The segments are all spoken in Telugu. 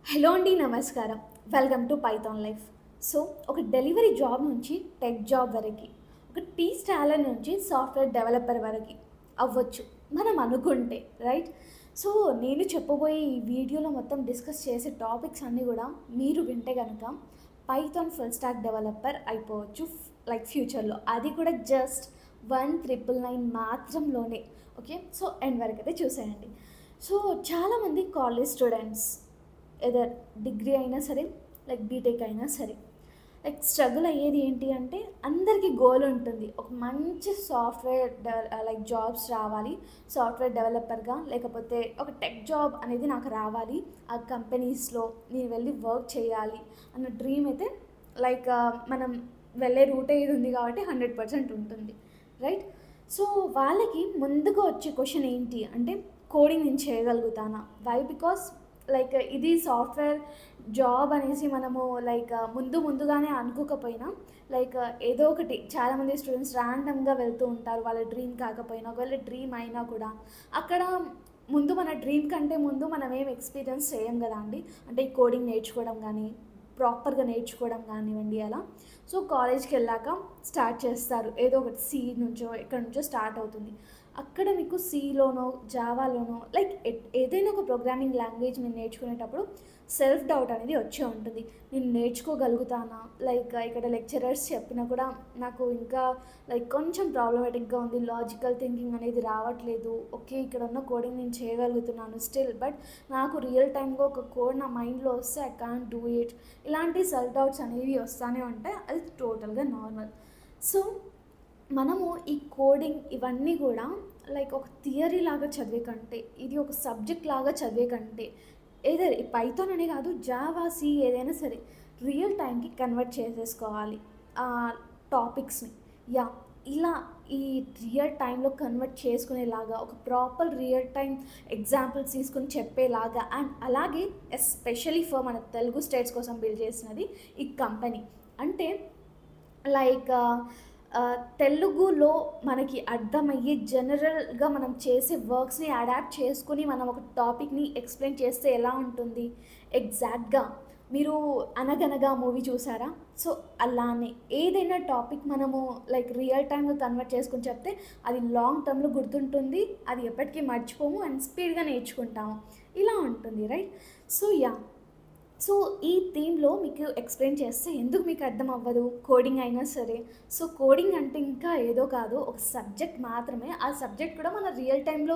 హలో అండి, నమస్కారం. Welcome to Python life. So ఒక డెలివరీ జాబ్ నుంచి టెక్ జాబ్ వరకు, ఒక టీ స్టాలర్ నుంచి సాఫ్ట్వేర్ డెవలపర్ వరకు అవ్వచ్చు మనం అనుకుంటే, రైట్? సో నేను చెప్పబోయే ఈ వీడియోలో మొత్తం డిస్కస్ చేసే టాపిక్స్ అన్నీ కూడా మీరు వింటే కనుక పైథాన్ ఫుల్ స్టాక్ డెవలపర్ అయిపోవచ్చు, లైక్ ఫ్యూచర్లో. అది కూడా జస్ట్ 1999 మాత్రంలోనే. ఓకే, సో ఎండ్ వరకు అయితే చూసేయండి. సో చాలామంది కాలేజ్ స్టూడెంట్స్, ఏదర్ డిగ్రీ అయినా సరే, లైక్ బీటెక్ అయినా సరే, లైక్ స్ట్రగుల్ అయ్యేది ఏంటి అంటే, అందరికీ గోల్ ఉంటుంది, ఒక మంచి సాఫ్ట్వేర్ లైక్ జాబ్స్ రావాలి, సాఫ్ట్వేర్ డెవలపర్గా, లేకపోతే ఒక టెక్ జాబ్ అనేది నాకు రావాలి, ఆ కంపెనీస్లో నేను వెళ్ళి వర్క్ చేయాలి అన్న డ్రీమ్ అయితే, లైక్ మనం వెళ్ళే రూటే ఇది ఉంది కాబట్టి 100% ఉంటుంది, రైట్? సో వాళ్ళకి ముందుగా వచ్చే క్వశ్చన్ ఏంటి అంటే, కోడింగ్ నేను చేయగలుగుతానా? వై? బికాస్ లైక్ ఇది సాఫ్ట్వేర్ జాబ్ అనేసి మనము లైక్ ముందుగానే అనుకోకపోయినా, లైక్ ఏదో ఒకటి చాలామంది స్టూడెంట్స్ ర్యాండమ్గా వెళ్తూ ఉంటారు, వాళ్ళ డ్రీమ్ కాకపోయినా. ఒకవేళ డ్రీమ్ అయినా కూడా అక్కడ మన డ్రీమ్ కంటే ముందు మనం ఏం ఎక్స్పీరియన్స్ చేయం కదా అండి. అంటే ఈ కోడింగ్ నేర్చుకోవడం కానీ, ప్రాపర్గా నేర్చుకోవడం కానివ్వండి అలా. సో కాలేజ్కి వెళ్ళాక స్టార్ట్ చేస్తారు, ఏదో ఒకటి సి నుంచో ఎక్కడి నుంచో స్టార్ట్ అవుతుంది. అక్కడ మీకు సిలోనో, జావాలోనో, లైక్ ఏదైనా ఒక ప్రోగ్రామింగ్ లాంగ్వేజ్ మీరు నేర్చుకునేటప్పుడు సెల్ఫ్ డౌట్ అనేది వచ్చే ఉంటుంది. నేను నేర్చుకోగలుగుతానా? లైక్ ఇక్కడ లెక్చరర్స్ చెప్పినా కూడా నాకు ఇంకా లైక్ కొంచెం ప్రాబ్లమేటిక్గా ఉంది, లాజికల్ థింకింగ్ అనేది రావట్లేదు. ఓకే, ఇక్కడ ఉన్న కోడింగ్ నేను చేయగలుగుతున్నాను స్టిల్, బట్ నాకు రియల్ టైమ్గా ఒక కోడ్ నా మైండ్లో వస్తే ఐ కాంట్ డూ ఇట్. ఇలాంటి సెల్ఫ్ డౌట్స్ అనేవి వస్తూనే ఉంటాయి, అది టోటల్గా నార్మల్. సో మనము ఈ కోడింగ్ ఇవన్నీ కూడా లైక్ ఒక థియరీ లాగా చదివే కంటే, ఇది ఒక సబ్జెక్ట్ లాగా చదివే కంటే, ఏదో పైథాన్ అనే కాదు, జావా, సి ఏదైనా సరే రియల్ టైంకి కన్వర్ట్ చేసేసుకోవాలి ఆ టాపిక్స్ని. యా, ఇలా ఈ రియల్ టైంలో కన్వర్ట్ చేసుకునేలాగా ఒక ప్రాపర్ రియల్ టైం ఎగ్జాంపుల్స్ తీసుకుని చెప్పేలాగా, అండ్ అలాగే ఎస్పెషలీ ఫర్ మన తెలుగు స్టేట్స్ కోసం బిల్డ్ చేసినది ఈ కంపెనీ. అంటే లైక్ తెలుగులో మనకి అర్థమయ్యే జనరల్గా మనం చేసే వర్క్స్ని అడాప్ట్ చేసుకుని మనం ఒక టాపిక్ని ఎక్స్ప్లెయిన్ చేస్తే ఎలా ఉంటుంది ఎగ్జాక్ట్గా. మీరు అనగనగా మూవీ చూసారా? సో అలానే ఏదైనా టాపిక్ మనము లైక్ రియల్ టైమ్గా కన్వర్ట్ చేసుకుని చెప్తే అది లాంగ్ టర్మ్లో గుర్తుంటుంది, అది ఎప్పటికీ మర్చిపోము, అండ్ స్పీడ్గా నేర్చుకుంటాము. ఇలా ఉంటుంది, రైట్? సో యా, సో ఈ థీమ్లో మీకు ఎక్స్ప్లెయిన్ చేస్తే ఎందుకు మీకు అర్థం అవ్వదు, కోడింగ్ అయినా సరే. సో కోడింగ్ అంటే ఇంకా ఏదో కాదు, ఒక సబ్జెక్ట్ మాత్రమే. ఆ సబ్జెక్ట్ కూడా మన రియల్ టైంలో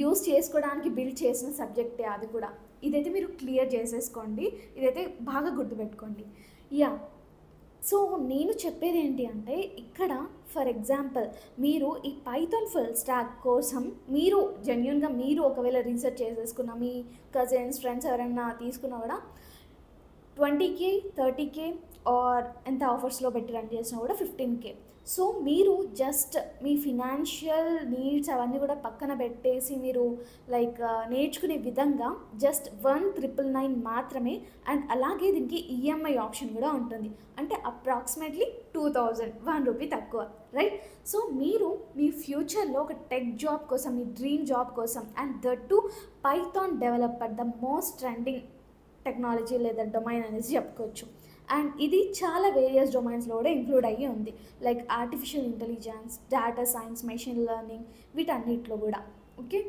యూస్ చేసుకోవడానికి బిల్డ్ చేసిన సబ్జెక్టే అది కూడా. ఇదైతే మీరు క్లియర్ చేసేసుకోండి, ఇదైతే బాగా గుర్తుపెట్టుకోండి. యా, సో నేను చెప్పేది ఏంటి అంటే, ఇక్కడ ఫర్ ఎగ్జాంపుల్ మీరు ఈ పైథాన్ ఫుల్ స్టాక్ కోసం మీరు జెన్యున్గా మీరు ఒకవేళ రీసెర్చ్ చేసేసుకున్న, మీ కజిన్స్, ఫ్రెండ్స్ ఎవరైనా తీసుకున్నా కూడా 20K, 30K ఆర్ ఎంత ఆఫర్స్లో పెట్టి రన్ చేసినా కూడా 15K. సో మీరు జస్ట్ మీ ఫినాన్షియల్ నీడ్స్ అవన్నీ కూడా పక్కన పెట్టేసి మీరు లైక్ నేర్చుకునే విధంగా జస్ట్ 1999 మాత్రమే. అండ్ అలాగే దీనికి ఈఎంఐ ఆప్షన్ కూడా ఉంటుంది, అంటే అప్రాక్సిమేట్లీ 2000, 1 రూపీ తక్కువ, రైట్? సో మీరు మీ ఫ్యూచర్లో ఒక టెక్ జాబ్ కోసం, మీ డ్రీమ్ జాబ్ కోసం, and that to Python developer, the most trending technology లేదా డొమైన్ అనేసి చెప్పుకోవచ్చు. అండ్ ఇది చాలా వేరియస్ డొమైన్స్లో కూడా ఇంక్లూడ్ అయ్యి ఉంది, like artificial intelligence, data science, machine learning, వీటన్నిటిలో కూడా. ఓకే,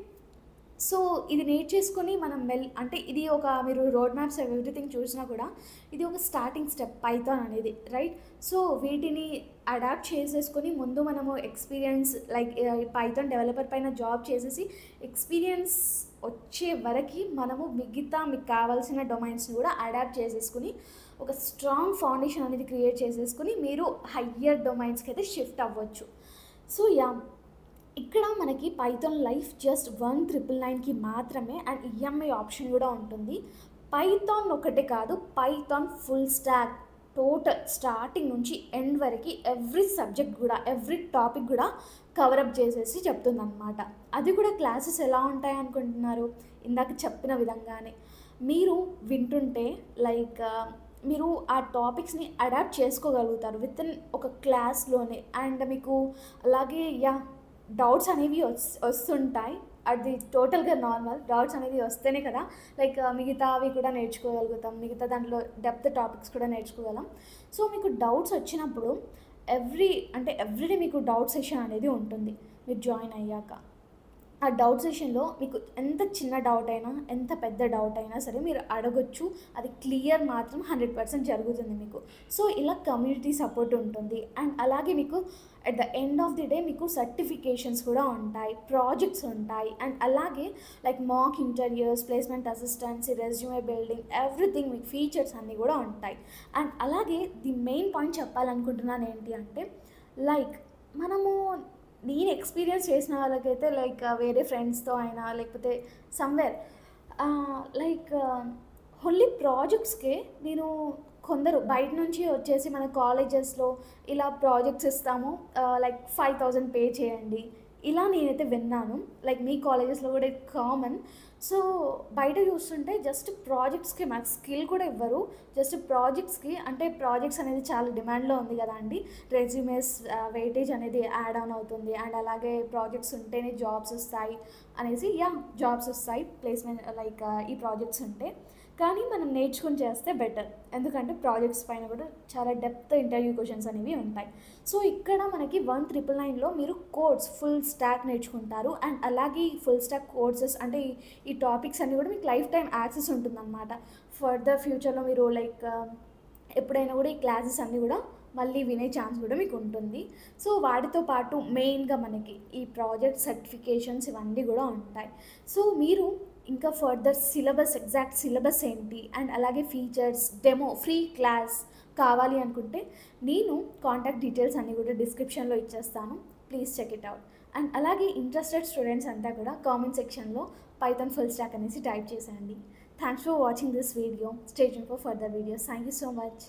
సో ఇది నేర్చేసుకొని మనం అంటే ఇది ఒక మీరు రోడ్ మ్యాప్స్ ఎవ్రీథింగ్ చూసినా కూడా ఇది ఒక స్టార్టింగ్ స్టెప్ పైథాన్ అనేది, రైట్? సో వీటిని అడాప్ట్ చేసేసుకొని ముందు మనము ఎక్స్పీరియన్స్ లైక్ పైథాన్ డెవలపర్ పైన జాబ్ చేసేసి ఎక్స్పీరియన్స్ వచ్చే వరకు మనము మిగతా మీకు కావాల్సిన డొమైన్స్ని కూడా అడాప్ట్ చేసేసుకుని ఒక స్ట్రాంగ్ ఫౌండేషన్ అనేది క్రియేట్ చేసేసుకుని మీరు హయ్యర్ డొమైన్స్కి అయితే షిఫ్ట్ అవ్వచ్చు. సో యా, ఇక్కడ మనకి పైథాన్ లైఫ్ జస్ట్ 1999కి మాత్రమే, అండ్ ఈఎంఐ ఆప్షన్ కూడా ఉంటుంది. పైథాన్ ఒకటే కాదు, Python full stock total starting నుంచి ఎండ్ వరకు ఎవ్రీ సబ్జెక్ట్ కూడా, ఎవ్రీ టాపిక్ కూడా కవరప్ చేసేసి చెప్తుందన్నమాట. అది కూడా క్లాసెస్ ఎలా ఉంటాయి అనుకుంటున్నారు? ఇందాక చెప్పిన విధంగానే మీరు వింటుంటే లైక్ మీరు ఆ టాపిక్స్ని అడాప్ట్ చేసుకోగలుగుతారు విత్ ఇన్ ఒక క్లాస్లోనే. అండ్ మీకు అలాగే యా, డౌట్స్ అనేవి వస్తుంటాయి, అది టోటల్గా నార్మల్. డౌట్స్ అనేది వస్తేనే కదా లైక్ మిగతావి కూడా నేర్చుకోగలుగుతాం, మిగతా దాంట్లో డెప్త్ టాపిక్స్ కూడా నేర్చుకోగలం. సో మీకు డౌట్స్ వచ్చినప్పుడు ఎవ్రీడే మీకు డౌట్ సెషన్ అనేది ఉంటుంది మీరు జాయిన్ అయ్యాక. ఆ డౌట్ సెషన్లో మీకు ఎంత చిన్న డౌట్ అయినా, ఎంత పెద్ద డౌట్ అయినా సరే మీరు అడగొచ్చు. అది క్లియర్ మాత్రం 100% జరుగుతుంది మీకు. సో ఇలా కమ్యూనిటీ సపోర్ట్ ఉంటుంది. అండ్ అలాగే మీకు at the end of the day మీకు సర్టిఫికేషన్స్ కూడా ఉంటాయి, ప్రాజెక్ట్స్ ఉంటాయి. అండ్ అలాగే like mock interviews, placement assistance, resume building, everything మీకు ఫీచర్స్ అన్నీ కూడా ఉంటాయి. అండ్ అలాగే ది మెయిన్ పాయింట్ చెప్పాలనుకుంటున్నాను ఏంటి అంటే లైక్ మనము నేను ఎక్స్పీరియన్స్ చేసిన వాళ్ళకైతే లైక్ వేరే ఫ్రెండ్స్తో అయినా లేకపోతే సమ్వేర్ లైక్ ఓన్లీ ప్రాజెక్ట్స్కే నేను కొందరు బయట నుంచి వచ్చేసి మన కాలేజెస్లో ఇలా ప్రాజెక్ట్స్ ఇస్తాము లైక్ 5,000 పే చేయండి ఇలా నేనైతే విన్నాను. లైక్ మీ కాలేజెస్లో కూడా ఇది కామన్. సో బయట చూస్తుంటే జస్ట్ ప్రాజెక్ట్స్కి మనకు స్కిల్ కూడా ఇవ్వరు, జస్ట్ ప్రాజెక్ట్స్కి. అంటే ప్రాజెక్ట్స్ అనేది చాలా డిమాండ్లో ఉంది కదా అండి. రెజ్యూమేస్ వెయిటేజ్ అనేది యాడ్ ఆన్ అవుతుంది. అండ్ అలాగే ప్రాజెక్ట్స్ ఉంటేనే జాబ్స్ వస్తాయి అనేసి జాబ్స్ వస్తాయి ప్లేస్మెంట్ లైక్ ఈ ప్రాజెక్ట్స్ ఉంటే. కానీ మనం నేర్చుకుని చేస్తే బెటర్, ఎందుకంటే ప్రాజెక్ట్స్ పైన కూడా చాలా డెప్త్ ఇంటర్వ్యూ క్వశ్చన్స్ అనేవి ఉంటాయి. సో ఇక్కడ మనకి 1999లో మీరు కోడ్స్ ఫుల్ స్టాక్ నేర్చుకుంటారు. అండ్ అలాగే ఈ ఫుల్ స్టాక్ కోర్సెస్ అంటే ఈ టాపిక్స్ అన్నీ కూడా మీకు లైఫ్ టైం యాక్సెస్ ఉంటుందన్నమాట. ఫర్దర్ ఫ్యూచర్లో మీరు లైక్ ఎప్పుడైనా కూడా ఈ క్లాసెస్ అన్నీ కూడా మళ్ళీ వినే ఛాన్స్ కూడా మీకు ఉంటుంది. సో వాటితో పాటు మెయిన్గా మనకి ఈ ప్రాజెక్ట్ సర్టిఫికేషన్స్ ఇవన్నీ కూడా ఉంటాయి. సో మీరు ఇంకా ఫర్దర్ సిలబస్, ఎగ్జాక్ట్ సిలబస్ ఏంటి అండ్ అలాగే ఫీచర్స్, డెమో, ఫ్రీ క్లాస్ కావాలి అనుకుంటే నేను కాంటాక్ట్ డీటెయిల్స్ అన్నీ కూడా డిస్క్రిప్షన్లో ఇచ్చేస్తాను. Please check it out. And అలాగే ఇంట్రెస్టెడ్ స్టూడెంట్స్ అంతా కూడా కామెంట్ సెక్షన్లో పైథాన్ ఫుల్ స్టాక్ అనేసి టైప్ చేసేయండి. Thanks for watching this video. Stay tuned for further videos. Thank you so much.